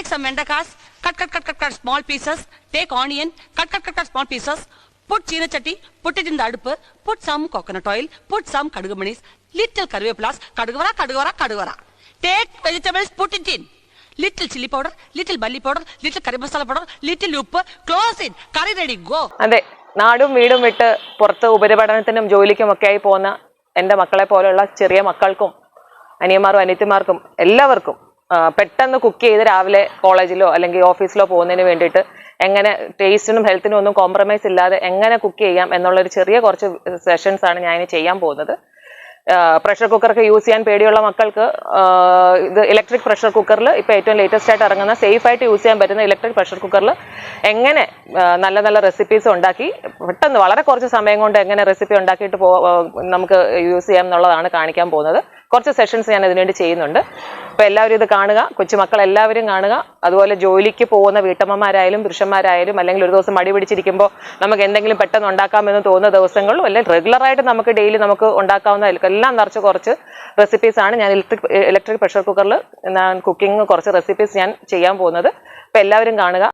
Take some vendakas, cut small pieces. Take onion, cut small pieces. Put china chatti, put it in the adupu. Put some coconut oil, put some kadugumanis, little karvepulas, kadugavara. Take vegetables, put it in. Little chili powder, little bully powder, little curry masala powder, little uppu. Close it. Curry ready. Go. അതെ, നാടും വീടും വിട്ട് പുറത്ത് ഉപരിപഠനത്തിനും ജോലിക്കും ഒക്കെ ആയി പോകുന്ന എൻ്റെ മക്കളെ പോലെയുള്ള ചെറിയ മക്കൾക്കും അനിയന്മാർക്കും അനിയത്തിമാർക്കും എല്ലാവർക്കും പെട്ടെന്ന് കുക്ക് ചെയ്ത് രാവിലെ കോളേജിലോ അല്ലെങ്കിൽ ഓഫീസിലോ പോകുന്നതിന് വേണ്ടിയിട്ട് എങ്ങനെ ടേസ്റ്റിനും ഹെൽത്തിനും ഒന്നും കോംപ്രമൈസ് ഇല്ലാതെ എങ്ങനെ കുക്ക് ചെയ്യാം എന്നുള്ളൊരു ചെറിയ കുറച്ച് സെഷൻസ് ആണ് ഞാൻ ചെയ്യാൻ പോകുന്നത്. പ്രഷർ കുക്കറൊക്കെ യൂസ് ചെയ്യാൻ പേടിയുള്ള മക്കൾക്ക് ഇത് ഇലക്ട്രിക് പ്രഷർ കുക്കറിൽ ഇപ്പോൾ ഏറ്റവും ലേറ്റസ്റ്റ് ആയിട്ട് ഇറങ്ങുന്ന സേഫ് ആയിട്ട് യൂസ് ചെയ്യാൻ പറ്റുന്ന ഇലക്ട്രിക് പ്രഷർ കുക്കറിൽ എങ്ങനെ നല്ല നല്ല റെസിപ്പീസ് ഉണ്ടാക്കി പെട്ടെന്ന് വളരെ കുറച്ച് സമയം കൊണ്ട് എങ്ങനെ റെസിപ്പി ഉണ്ടാക്കിയിട്ട് നമുക്ക് യൂസ് ചെയ്യാം എന്നുള്ളതാണ് കാണിക്കാൻ പോകുന്നത്. കുറച്ച് സെഷൻസ് ഞാൻ ഇതിനുവേണ്ടി ചെയ്യുന്നുണ്ട്. അപ്പോൾ എല്ലാവരും ഇത് കാണുക, കൊച്ചുമക്കൾ എല്ലാവരും കാണുക. അതുപോലെ ജോലിക്ക് പോകുന്ന വീട്ടമ്മമാരായാലും പുരുഷന്മാരായാലും അല്ലെങ്കിൽ ഒരു ദിവസം മടി പിടിച്ചിരിക്കുമ്പോൾ നമുക്ക് എന്തെങ്കിലും പെട്ടെന്ന് ഉണ്ടാക്കാമെന്ന് തോന്നുന്ന ദിവസങ്ങളിലും അല്ലെങ്കിൽ റെഗുലറായിട്ട് നമുക്ക് ഡെയിലി നമുക്ക് ഉണ്ടാക്കാവുന്ന എല്ലാം നിറച്ച് കുറച്ച് റെസിപ്പീസാണ് ഞാൻ ഇലക്ട്രിക് പ്രഷർ കുക്കറിൽ കുക്കിംഗ് കുറച്ച് റെസിപ്പീസ് ഞാൻ ചെയ്യാൻ പോകുന്നത്. അപ്പോൾ എല്ലാവരും കാണുക.